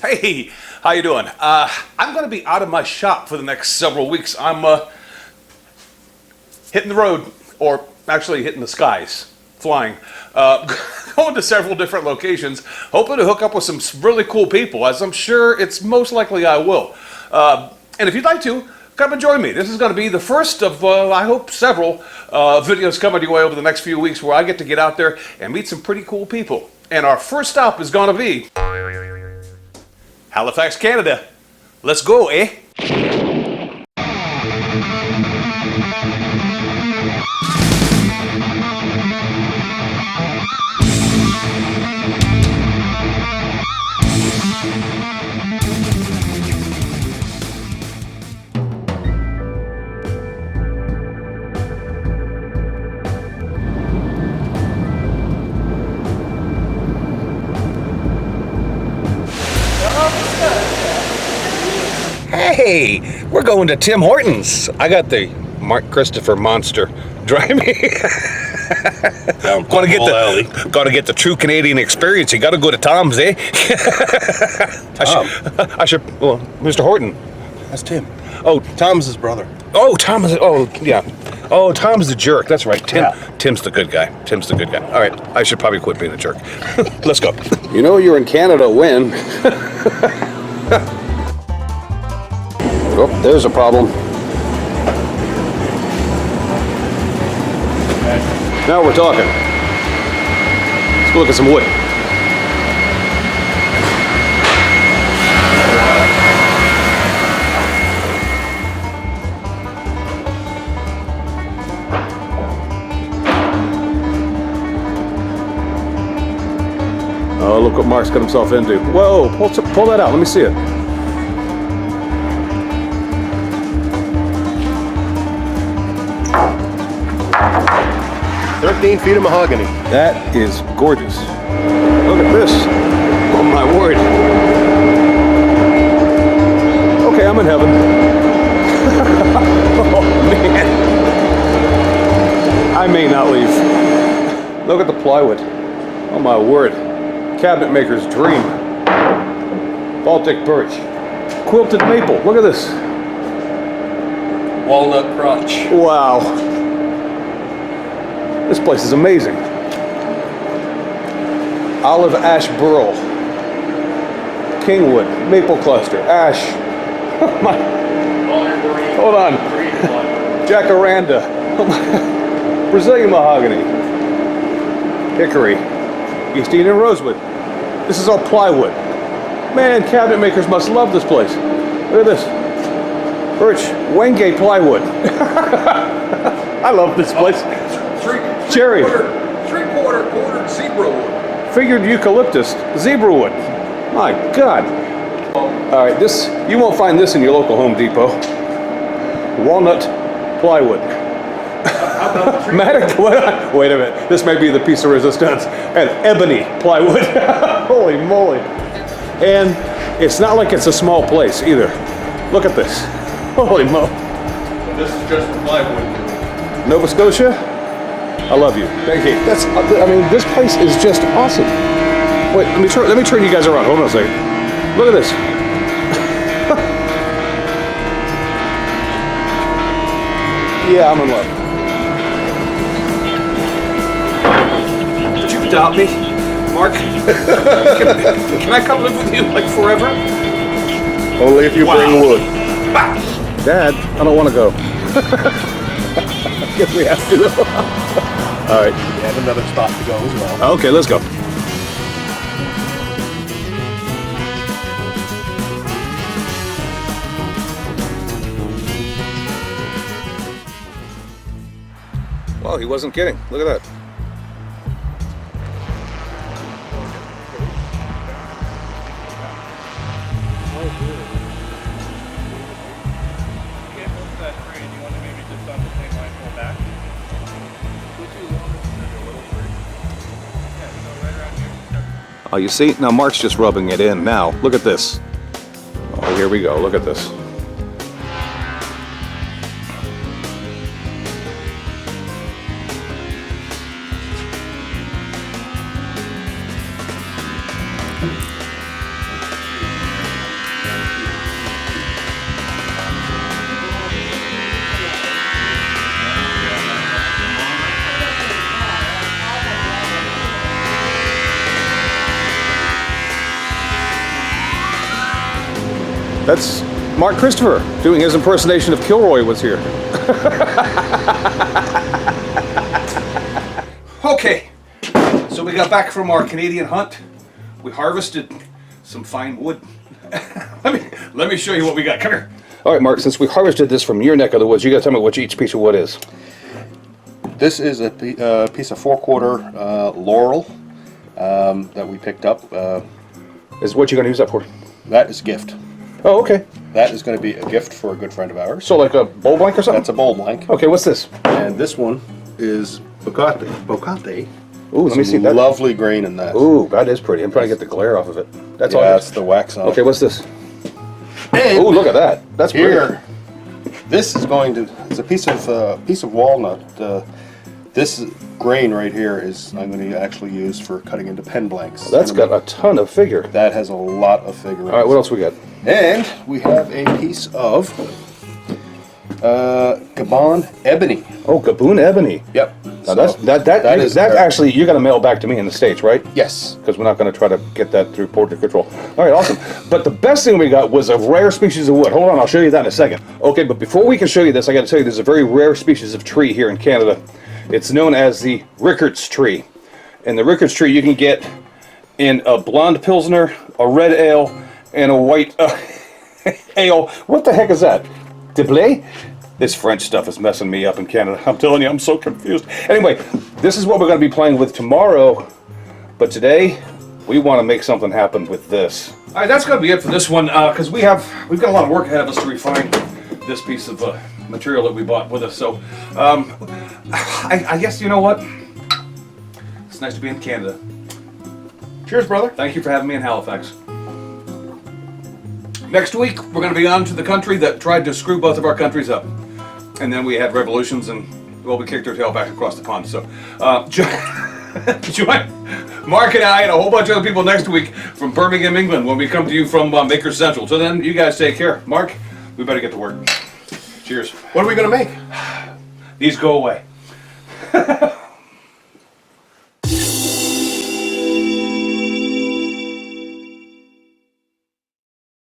Hey, how you doing? I'm going to be out of my shop for the next several weeks. I'm hitting the road, or actually hitting the skies, flying, going to several different locations, hoping to hook up with some really cool people, as I'm sure it's most likely I will. And if you'd like to, come and join me. This is going to be the first of, I hope, several videos coming your way over the next few weeks where I get to get out there and meet some pretty cool people. And our first stop is going to be Halifax, Canada. Let's go, eh? Hey, we're going to Tim Hortons. I got the Mark Christopher Monster. Drive me. Gotta get the true Canadian experience. You gotta go to Tom's, eh? I should. Well, Mr. Horton. That's Tim. Oh, Tom's his brother. Oh, Tom is. Oh, yeah. Oh, Tom's the jerk. That's right. Tim's the good guy. Tim's the good guy. All right, I should probably quit being a jerk. Let's go. You know you're in Canada when. Oh, there's a problem. Now we're talking. Let's go look at some wood. Oh, look what Mark's got himself into. Whoa, pull that out. Let me see it. 13 feet of mahogany. That is gorgeous. Look at this. Oh my word. Okay, I'm in heaven. Oh man. I may not leave. Look at the plywood. Oh my word. Cabinet maker's dream. Baltic birch. Quilted maple. Look at this. Walnut crotch. Wow. This place is amazing. Olive ash burl. Kingwood. Maple cluster. Ash. Hold on. Jacaranda. Brazilian mahogany. Hickory. East Indian rosewood. This is all plywood. Man, cabinet makers must love this place. Look at this. Birch. Wenge plywood. I love this place. Cherry. Quarter zebra wood. Figured eucalyptus. Zebra wood. My God. All right, this, you won't find this in your local Home Depot. Walnut plywood. Wait a minute. This may be the piece of resistance. And ebony plywood. Holy moly. And it's not like it's a small place either. Look at this. Holy moly. This is just the plywood. Nova Scotia? I love you. Thank you. I mean, this place is just awesome. Wait, let me turn you guys around. Hold on a second. Look at this. Yeah, I'm in love. Would you adopt me, Mark? Can I come live with you like forever? Only if you bring wood. Dad, I don't want to go. I guess we have to. All right. We have another spot to go as well. Okay, let's go. Well, he wasn't kidding. Look at that. Oh, you see? Now Mark's just rubbing it in now. Look at this. Oh, here we go. Look at this. That's Mark Christopher doing his impersonation of Kilroy was here. Okay, so we got back from our Canadian hunt. We harvested some fine wood. let me show you what we got. Come here. All right, Mark, since we harvested this from your neck of the woods, you gotta tell me what each piece of wood is. This is a piece of 4/4 laurel that we picked up. Is what you're gonna use that for? That is a gift. Oh, okay. That is going to be a gift for a good friend of ours. So like a bowl blank or something? That's a bowl blank. Okay, what's this? And this one is bocate. Bocate. Ooh, let me see that. Lovely grain in that. Ooh, that is pretty. I'm trying to get the glare off of it. That's all. That's the wax on. Okay, what's this? And Ooh, look at that. That's here. This is going to. It's a piece of walnut. This grain right here is I'm going to actually use for cutting into pen blanks. That's got a ton of figure. That has a lot of figure. All right, what else we got? And we have a piece of Gabon ebony. Oh, Gabon ebony. Yep. Now that's actually you're gonna mail back to me in the States, right? Yes. Because we're not gonna try to get that through Border Control. All right, awesome. But the best thing we got was a rare species of wood. Hold on, I'll show you that in a second. Okay, but before we can show you this, I got to tell you there's a very rare species of tree here in Canada. It's known as the Rickards tree, and the Rickards tree you can get in a blonde pilsner, a red ale, and a white ale. What the heck is that? Deblay? This French stuff is messing me up in Canada. I'm telling you, I'm so confused. Anyway, this is what we're going to be playing with tomorrow. But today, we want to make something happen with this. All right, that's going to be it for this one, because we've got a lot of work ahead of us to refine this piece of material that we bought with us. So, I guess, you know what? It's nice to be in Canada. Cheers, brother. Thank you for having me in Halifax. Next week, we're going to be on to the country that tried to screw both of our countries up. And then we had revolutions and, well, we kicked our tail back across the pond. So, join Mark and I and a whole bunch of other people next week from Birmingham, England, when we come to you from Maker Central. So then, you guys take care. Mark, we better get to work. Cheers. What are we going to make? These go away.